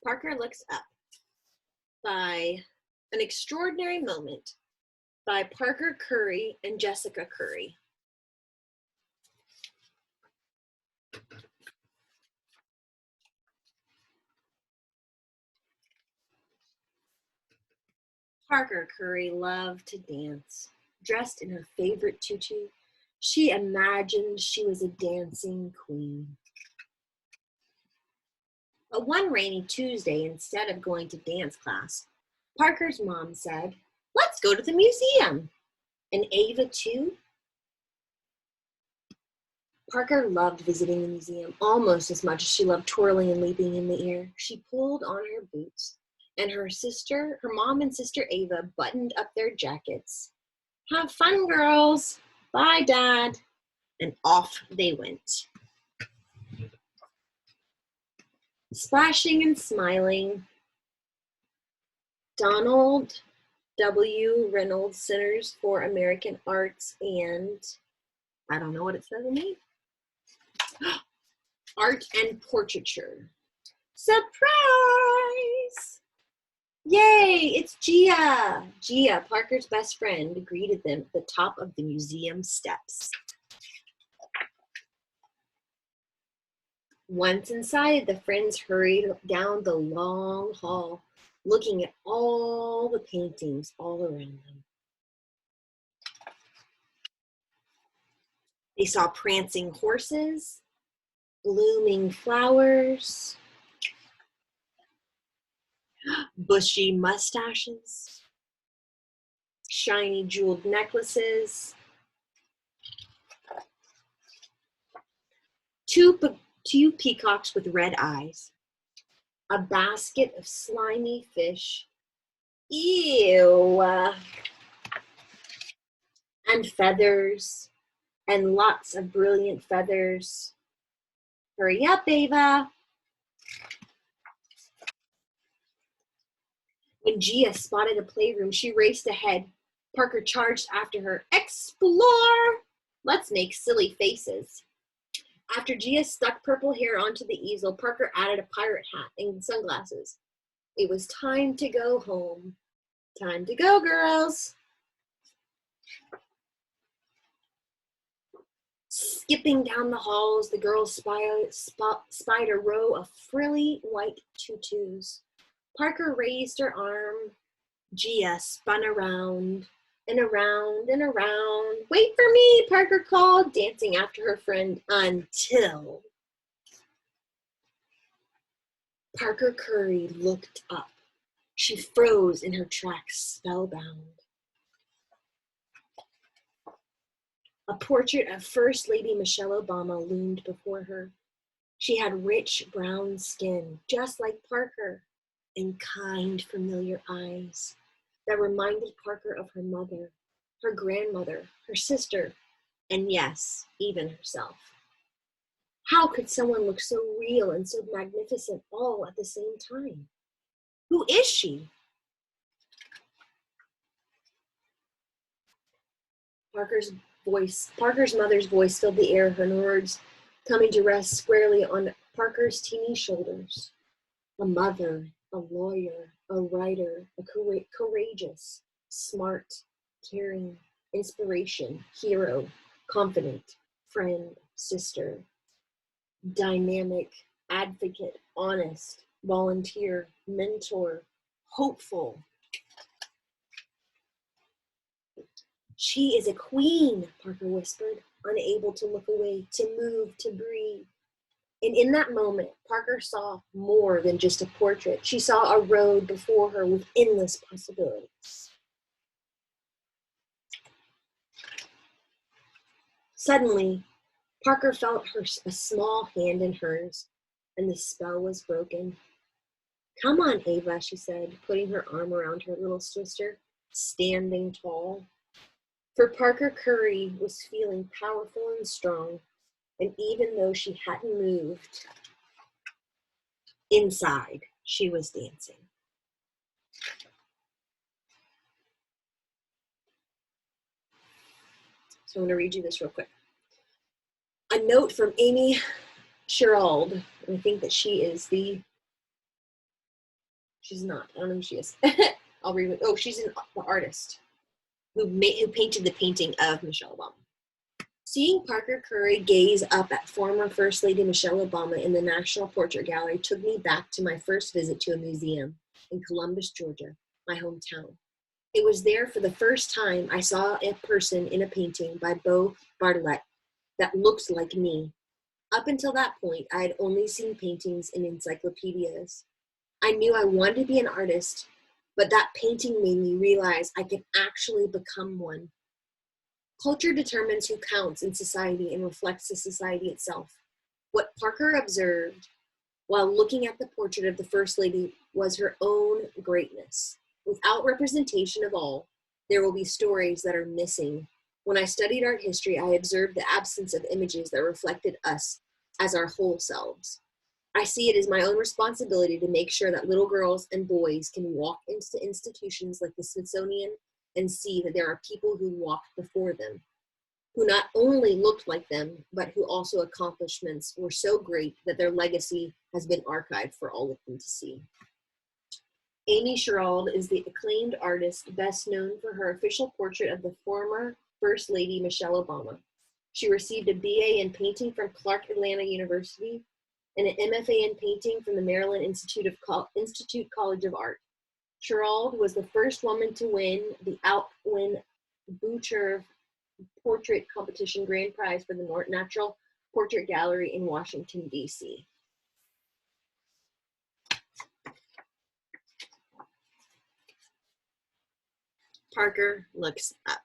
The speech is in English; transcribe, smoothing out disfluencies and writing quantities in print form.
Parker Looks Up by An Extraordinary Moment by Parker Curry and Jessica Curry. Parker Curry loved to dance. Dressed in her favorite tutu, she imagined she was a dancing queen. But one rainy Tuesday, instead of going to dance class, Parker's mom said, "Let's go to the museum." And Ava too? Parker loved visiting the museum almost as much as she loved twirling and leaping in the air. She pulled on her boots, and her mom and sister Ava buttoned up their jackets. "Have fun, girls. Bye, Dad." And off they went. Splashing and smiling, Donald W. Reynolds Centers for American Arts and, I don't know what it says in me, Art and Portraiture. Surprise! Yay, it's Gia. Gia, Parker's best friend, greeted them at the top of the museum steps. Once inside, the friends hurried down the long hall, looking at all the paintings all around them. They saw prancing horses, blooming flowers, bushy mustaches, shiny jeweled necklaces, two peacocks with red eyes, a basket of slimy fish, ew, and feathers, and lots of brilliant feathers. Hurry up, Ava. When Gia spotted a playroom, she raced ahead. Parker charged after her. "Explore! Let's make silly faces." After Gia stuck purple hair onto the easel, Parker added a pirate hat and sunglasses. It was time to go home. Time to go, girls. Skipping down the halls, the girls spied a row of frilly white tutus. Parker raised her arm. Gia spun around and around and around. "Wait for me," Parker called, dancing after her friend until Parker Curry looked up. She froze in her tracks, spellbound. A portrait of First Lady Michelle Obama loomed before her. She had rich brown skin, just like Parker, and kind, familiar eyes that reminded Parker of her mother, her grandmother, her sister, and yes, even herself. How could someone look so real and so magnificent all at the same time? Who is she? Parker's mother's voice filled the air, her words coming to rest squarely on Parker's teeny shoulders. A mother, a lawyer, a writer, a courageous, smart, caring, inspiration, hero, confident, friend, sister, dynamic, advocate, honest, volunteer, mentor, hopeful. "She is a queen," Parker whispered, unable to look away, to move, to breathe. And in that moment, Parker saw more than just a portrait. She saw a road before her with endless possibilities. Suddenly, Parker felt a small hand in hers, and the spell was broken. "Come on, Ava," she said, putting her arm around her little sister, standing tall. For Parker Curry was feeling powerful and strong, and even though she hadn't moved, inside, she was dancing. So I'm going to read you this real quick. A note from Amy Sherald. I think that she is the She's not. I don't know who she is. I'll read it. Oh, she's the artist who painted the painting of Michelle Obama. Seeing Parker Curry gaze up at former First Lady Michelle Obama in the National Portrait Gallery took me back to my first visit to a museum in Columbus, Georgia, my hometown. It was there for the first time I saw a person in a painting by Beau Bartlett that looked like me. Up until that point, I had only seen paintings in encyclopedias. I knew I wanted to be an artist, but that painting made me realize I could actually become one. Culture determines who counts in society and reflects the society itself. What Parker observed while looking at the portrait of the First Lady was her own greatness. Without representation of all, there will be stories that are missing. When I studied art history, I observed the absence of images that reflected us as our whole selves. I see it as my own responsibility to make sure that little girls and boys can walk into institutions like the Smithsonian and see that there are people who walked before them, who not only looked like them, but who also accomplishments were so great that their legacy has been archived for all of them to see. Amy Sherald is the acclaimed artist best known for her official portrait of the former First Lady Michelle Obama. She received a BA in painting from Clark Atlanta University and an MFA in painting from the Maryland Institute College of Art. Sherald was the first woman to win the Outwin Boucher Portrait Competition Grand Prize for the Natural Portrait Gallery in Washington, D.C. Parker looks up.